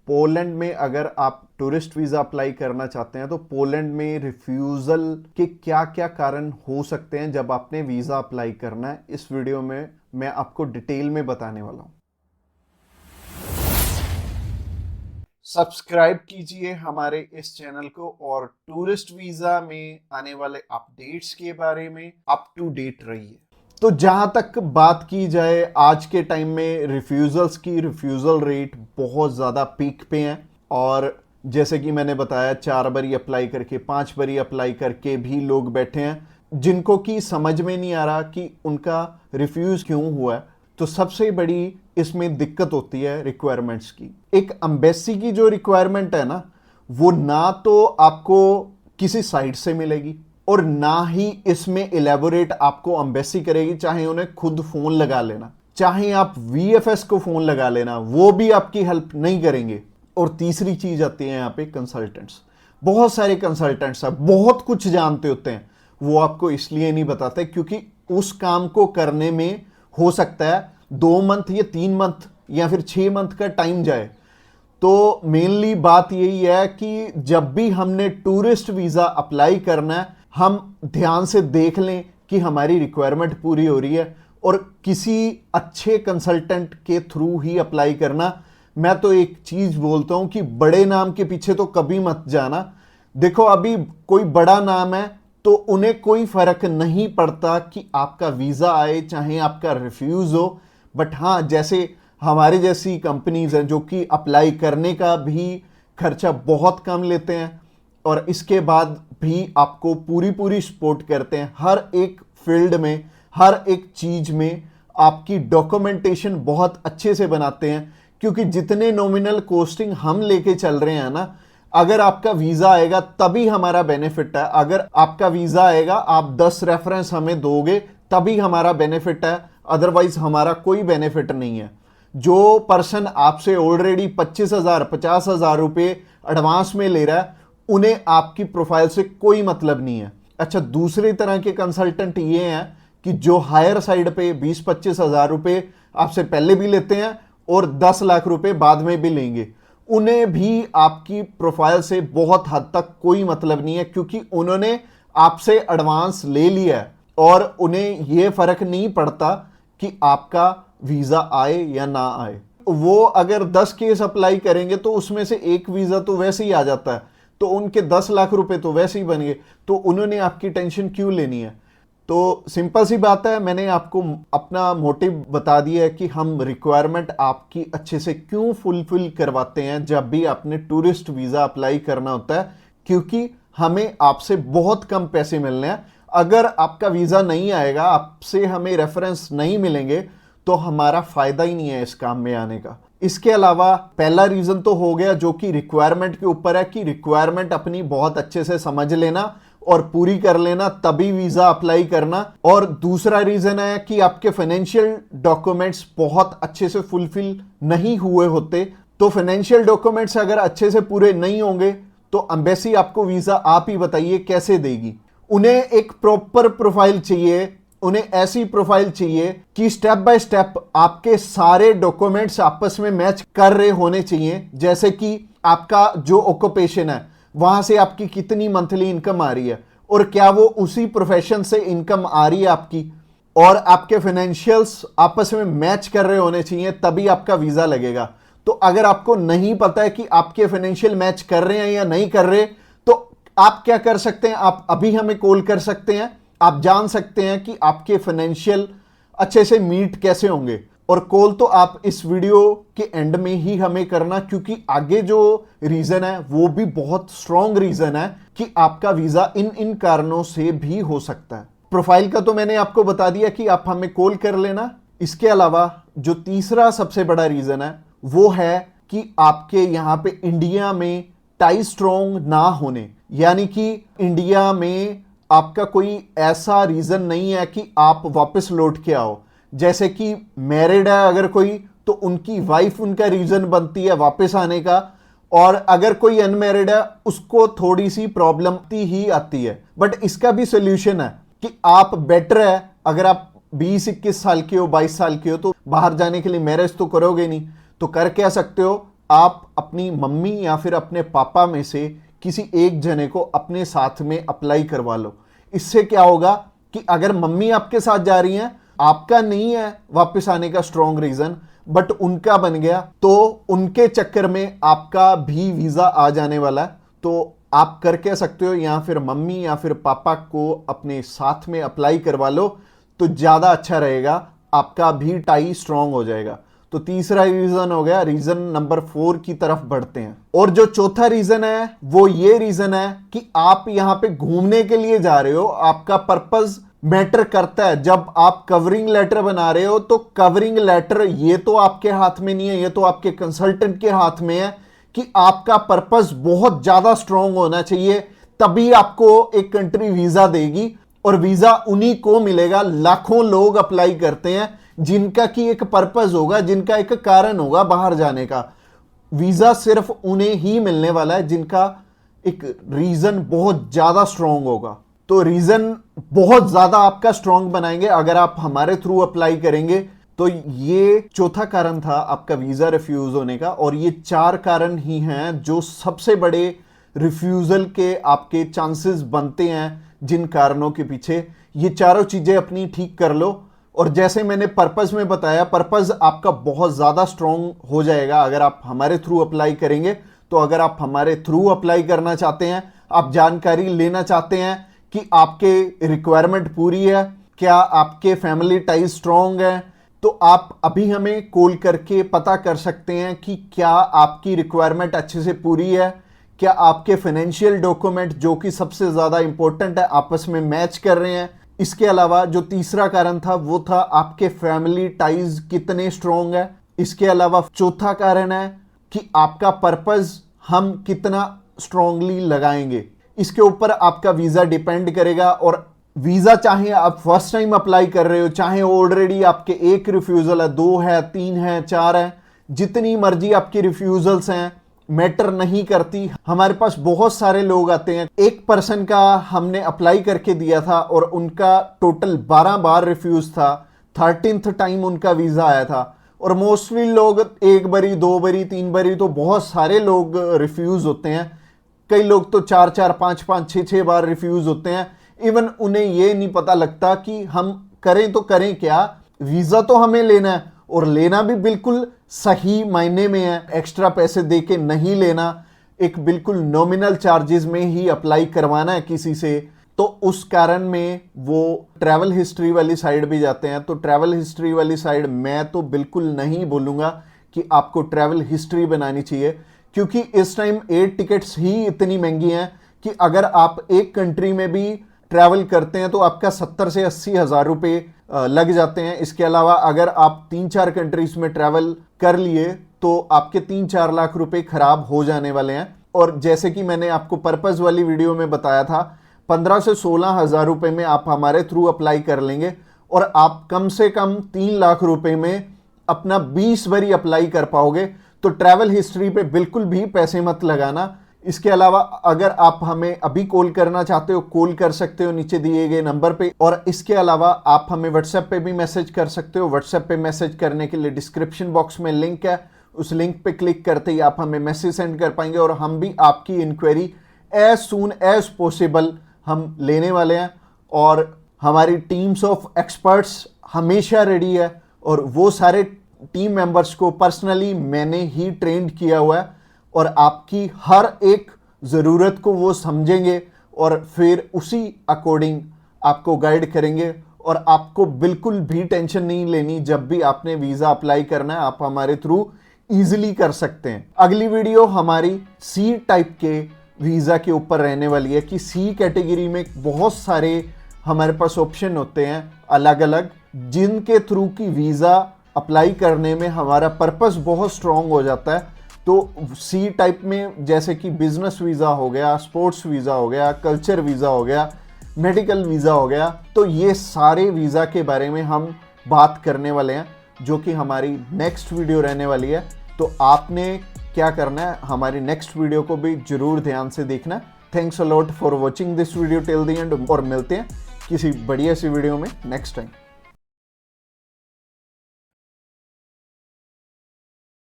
Poland में अगर आप टूरिस्ट वीज़ा अप्लाई करना चाहते हैं तो पोलैंड में रिफ्यूज़ल के क्या क्या कारण हो सकते हैं जब आपने वीज़ा अप्लाई करना है, इस वीडियो में मैं आपको डिटेल में बताने वाला हूं। सब्सक्राइब कीजिए हमारे इस चैनल को और टूरिस्ट वीज़ा में आने वाले अपडेट्स के बारे में अप टू डेट रहिए। तो जहां तक बात की जाए आज के टाइम में रिफ्यूजल्स की, रिफ्यूजल रेट बहुत ज़्यादा पीक पे हैं और जैसे कि मैंने बताया 4 बारी अप्लाई करके 5 बारी अप्लाई करके भी लोग बैठे हैं जिनको कि समझ में नहीं आ रहा कि उनका रिफ्यूज़ क्यों हुआ है। तो सबसे बड़ी इसमें दिक्कत होती है रिक्वायरमेंट्स की। एक एम्बेसी की जो रिक्वायरमेंट है ना, वो ना तो आपको किसी साइट से मिलेगी और ना ही इसमें इलेबोरेट आपको एम्बेसी करेगी, चाहे उन्हें खुद फोन लगा लेना, चाहे आप वीएफएस को फोन लगा लेना, वो भी आपकी हेल्प नहीं करेंगे। और तीसरी चीज आती है यहाँ पे कंसल्टेंट्स। बहुत सारे कंसल्टेंट्स हैं, बहुत कुछ जानते होते हैं, वो आपको इसलिए नहीं बताते क्योंकि उस काम को करने में हो सकता है 2 मंथ या 3 मंथ या फिर 6 मंथ का टाइम जाए। तो मेनली बात यही है कि जब भी हमने टूरिस्ट वीज़ा अप्लाई करना है, हम ध्यान से देख लें कि हमारी रिक्वायरमेंट पूरी हो रही है और किसी अच्छे कंसल्टेंट के थ्रू ही अप्लाई करना। मैं तो एक चीज़ बोलता हूं कि बड़े नाम के पीछे तो कभी मत जाना। देखो, अभी कोई बड़ा नाम है तो उन्हें कोई फर्क नहीं पड़ता कि आपका वीज़ा आए चाहे आपका रिफ्यूज़ हो। बट हाँ, जैसे हमारे जैसी कंपनीज हैं जो कि अप्लाई करने का भी खर्चा बहुत कम लेते हैं और इसके बाद भी आपको पूरी पूरी सपोर्ट करते हैं हर एक फील्ड में, हर एक चीज में आपकी डॉक्यूमेंटेशन बहुत अच्छे से बनाते हैं। क्योंकि जितने नॉमिनल कॉस्टिंग हम लेके चल रहे हैं ना, अगर आपका वीजा आएगा तभी हमारा बेनिफिट है। अगर आपका वीजा आएगा, आप 10 रेफरेंस हमें दोगे तभी हमारा बेनिफिट है, अदरवाइज हमारा कोई बेनिफिट नहीं है। जो पर्सन आपसे ऑलरेडी 25,000 50,000 रुपए एडवांस में ले रहा है, उन्हें आपकी प्रोफाइल से कोई मतलब नहीं है। अच्छा, दूसरी तरह के कंसल्टेंट ये हैं कि जो हायर साइड पे 20-25 हजार रुपए आपसे पहले भी लेते हैं और 10 लाख रुपए बाद में भी लेंगे। उन्हें भी आपकी प्रोफाइल से बहुत हद तक कोई मतलब नहीं है क्योंकि उन्होंने आपसे एडवांस ले लिया है और उन्हें यह फर्क नहीं पड़ता कि आपका वीजा आए या ना आए। वो अगर 10 केस अप्लाई करेंगे तो उसमें से एक वीजा तो वैसे ही आ जाता है, तो उनके 10 लाख रुपए तो वैसे ही बन गए। तो उन्होंने आपकी टेंशन क्यों लेनी है? तो सिंपल सी बात है, मैंने आपको अपना मोटिव बता दिया है कि हम रिक्वायरमेंट आपकी अच्छे से क्यों फुलफिल करवाते हैं जब भी आपने टूरिस्ट वीजा अप्लाई करना होता है। क्योंकि हमें आपसे बहुत कम पैसे मिलने हैं। अगर आपका वीजा नहीं आएगा, आपसे हमें रेफरेंस नहीं मिलेंगे, तो हमारा फायदा ही नहीं है इस काम में आने का। इसके अलावा पहला रीजन तो हो गया जो कि रिक्वायरमेंट के ऊपर है कि रिक्वायरमेंट अपनी बहुत अच्छे से समझ लेना और पूरी कर लेना, तभी वीजा अप्लाई करना। और दूसरा रीजन है कि आपके फाइनेंशियल डॉक्यूमेंट्स बहुत अच्छे से फुलफिल नहीं हुए होते। तो फाइनेंशियल डॉक्यूमेंट्स अगर अच्छे से पूरे नहीं होंगे तो एम्बेसी आपको वीजा, आप ही बताइए, कैसे देगी? उन्हें एक प्रॉपर प्रोफाइल चाहिए, उन्हें ऐसी प्रोफाइल चाहिए कि स्टेप बाय स्टेप आपके सारे डॉक्यूमेंट्स आपस में मैच कर रहे होने चाहिए। जैसे कि आपका जो ऑक्यूपेशन है, वहां से आपकी कितनी मंथली इनकम आ रही है और क्या वो उसी प्रोफेशन से इनकम आ रही है आपकी, और आपके फाइनेंशियल्स आपस में मैच कर रहे होने चाहिए, तभी आपका वीजा लगेगा। तो अगर आपको नहीं पता है कि आपके फाइनेंशियल मैच कर रहे हैं या नहीं कर रहे, तो आप क्या कर सकते हैं? आप अभी हमें कॉल कर सकते हैं, आप जान सकते हैं कि आपके फाइनेंशियल अच्छे से मीट कैसे होंगे। और कॉल तो आप इस वीडियो के एंड में ही हमें करना, क्योंकि आगे जो रीजन है वो भी बहुत स्ट्रॉन्ग रीजन है कि आपका वीजा इन इन कारणों से भी हो सकता है। प्रोफाइल का तो मैंने आपको बता दिया कि आप हमें कॉल कर लेना। इसके अलावा जो तीसरा सबसे बड़ा रीजन है वो है कि आपके यहां पे इंडिया में टाई स्ट्रॉन्ग ना होने, यानी कि इंडिया में आपका कोई ऐसा रीजन नहीं है कि आप वापस लौट के आओ। जैसे कि मैरिड है अगर कोई, तो उनकी वाइफ उनका रीजन बनती है वापस आने का, और अगर कोई अनमैरिड है उसको थोड़ी सी प्रॉब्लम ही आती है। बट इसका भी सोल्यूशन है कि आप बेटर है, अगर आप 20-21 साल के हो, 22 साल के हो, तो बाहर जाने के लिए मैरिज तो करोगे नहीं, तो कर क्या सकते हो, आप अपनी मम्मी या फिर अपने पापा में से किसी एक जने को अपने साथ में अप्लाई करवा लो। इससे क्या होगा कि अगर मम्मी आपके साथ जा रही हैं, आपका नहीं है वापस आने का स्ट्रॉन्ग रीजन, बट उनका बन गया, तो उनके चक्कर में आपका भी वीजा आ जाने वाला है। तो आप कर कह सकते हो या फिर मम्मी या फिर पापा को अपने साथ में अप्लाई करवा लो, तो ज्यादा अच्छा रहेगा, आपका भी टाई स्ट्रॉन्ग हो जाएगा। तो तीसरा रीजन हो गया। रीजन नंबर 4 की तरफ बढ़ते हैं। और जो चौथा रीजन है वो ये रीजन है कि आप यहां पे घूमने के लिए जा रहे हो, आपका पर्पस मैटर करता है। जब आप कवरिंग लेटर बना रहे हो तो कवरिंग लेटर ये तो आपके हाथ में नहीं है, ये तो आपके कंसल्टेंट के हाथ में है कि आपका पर्पस बहुत ज्यादा स्ट्रांग होना चाहिए, तभी आपको एक कंट्री वीजा देगी। और वीजा उन्हीं को मिलेगा, लाखों लोग अप्लाई करते हैं जिनका की एक पर्पस होगा, जिनका एक कारण होगा बाहर जाने का। वीजा सिर्फ उन्हें ही मिलने वाला है जिनका एक रीजन बहुत ज्यादा स्ट्रांग होगा। तो रीजन बहुत ज्यादा आपका स्ट्रांग बनाएंगे अगर आप हमारे थ्रू अप्लाई करेंगे। तो ये चौथा कारण था आपका वीजा रिफ्यूज होने का। और ये 4 कारण ही हैं जो सबसे बड़े रिफ्यूजल के आपके चांसेस बनते हैं। जिन कारणों के पीछे ये चारों चीजें अपनी ठीक कर लो, और जैसे मैंने पर्पस में बताया, पर्पस आपका बहुत ज्यादा स्ट्रांग हो जाएगा अगर आप हमारे थ्रू अप्लाई करेंगे। तो अगर आप हमारे थ्रू अप्लाई करना चाहते हैं, आप जानकारी लेना चाहते हैं कि आपके रिक्वायरमेंट पूरी है, क्या आपके फैमिली टाइज स्ट्रांग है, तो आप अभी हमें कॉल करके पता कर सकते हैं कि क्या आपकी रिक्वायरमेंट अच्छे से पूरी है, क्या आपके फाइनेंशियल डॉक्यूमेंट जो कि सबसे ज्यादा इंपॉर्टेंट है आपस में मैच कर रहे हैं। इसके अलावा जो तीसरा कारण था वो था आपके फैमिली टाइज कितने स्ट्रांग है। इसके अलावा चौथा कारण है कि आपका पर्पस हम कितना स्ट्रांगली लगाएंगे। इसके ऊपर आपका वीजा डिपेंड करेगा। और वीजा चाहे आप फर्स्ट टाइम अप्लाई कर रहे हो, चाहे ऑलरेडी आपके एक रिफ्यूजल है, 2 है, 3 है, 4 है, जितनी मर्जी आपकी रिफ्यूजल्स हैं, मैटर नहीं करती। हमारे पास बहुत सारे लोग आते हैं। एक पर्सन का हमने अप्लाई करके दिया था और उनका टोटल 12 बार रिफ्यूज था, 13th टाइम उनका वीजा आया था। और मोस्टली लोग 1 बारी, 2 बारी, 3 बारी, तो बहुत सारे लोग रिफ्यूज होते हैं। कई लोग तो 4-4, 5-5, 6-6 बार रिफ्यूज होते हैं। इवन उन्हें यह नहीं पता लगता कि हम करें तो करें क्या। वीजा तो हमें लेना है, और लेना भी बिल्कुल सही मायने में है, एक्स्ट्रा पैसे देके नहीं लेना, एक बिल्कुल नॉमिनल चार्जेस में ही अप्लाई करवाना है किसी से। तो उस कारण में वो ट्रैवल हिस्ट्री वाली साइड भी जाते हैं। तो ट्रैवल हिस्ट्री वाली साइड मैं तो बिल्कुल नहीं बोलूंगा कि आपको ट्रैवल हिस्ट्री बनानी चाहिए, क्योंकि इस टाइम एयर टिकट्स ही इतनी महंगी हैं कि अगर आप एक कंट्री में भी ट्रैवल करते हैं तो आपका 70 से 80 हज़ार रुपये लग जाते हैं। इसके अलावा अगर आप 3-4 कंट्रीज में ट्रैवल कर लिए तो आपके 3-4 लाख रुपए खराब हो जाने वाले हैं। और जैसे कि मैंने आपको पर्पस वाली वीडियो में बताया था, 15 से 16 हज़ार रुपये में आप हमारे थ्रू अप्लाई कर लेंगे और आप कम से कम 3 लाख रुपए में अपना 20 बारी अप्लाई कर पाओगे। तो ट्रैवल हिस्ट्री पे बिल्कुल भी पैसे मत लगाना। इसके अलावा अगर आप हमें अभी कॉल करना चाहते हो, कॉल कर सकते हो नीचे दिए गए नंबर पे। और इसके अलावा आप हमें व्हाट्सएप पे भी मैसेज कर सकते हो। व्हाट्सएप पे मैसेज करने के लिए डिस्क्रिप्शन बॉक्स में लिंक है, उस लिंक पे क्लिक करते ही आप हमें मैसेज सेंड कर पाएंगे और हम भी आपकी inquiry as soon as possible हम लेने वाले हैं। और हमारी टीम्स ऑफ एक्सपर्ट्स हमेशा रेडी है और वो सारे टीम मेंबर्स को पर्सनली मैंने ही ट्रेंड किया हुआ है और आपकी हर एक ज़रूरत को वो समझेंगे और फिर उसी अकॉर्डिंग आपको गाइड करेंगे। और आपको बिल्कुल भी टेंशन नहीं लेनी, जब भी आपने वीज़ा अप्लाई करना है आप हमारे थ्रू इजीली कर सकते हैं। अगली वीडियो हमारी सी टाइप के वीज़ा के ऊपर रहने वाली है कि सी कैटेगरी में बहुत सारे हमारे पास ऑप्शन होते हैं अलग अलग, जिनके थ्रू की वीज़ा अप्लाई करने में हमारा पर्पस बहुत स्ट्रॉन्ग हो जाता है। तो सी टाइप में जैसे कि बिजनेस वीज़ा हो गया, स्पोर्ट्स वीज़ा हो गया, कल्चर वीज़ा हो गया, मेडिकल वीज़ा हो गया, तो ये सारे वीज़ा के बारे में हम बात करने वाले हैं, जो कि हमारी नेक्स्ट वीडियो रहने वाली है। तो आपने क्या करना है, हमारी नेक्स्ट वीडियो को भी जरूर ध्यान से देखना। Thanks a lot for watching this video till the end, और मिलते हैं किसी बढ़िया सी वीडियो में नेक्स्ट टाइम।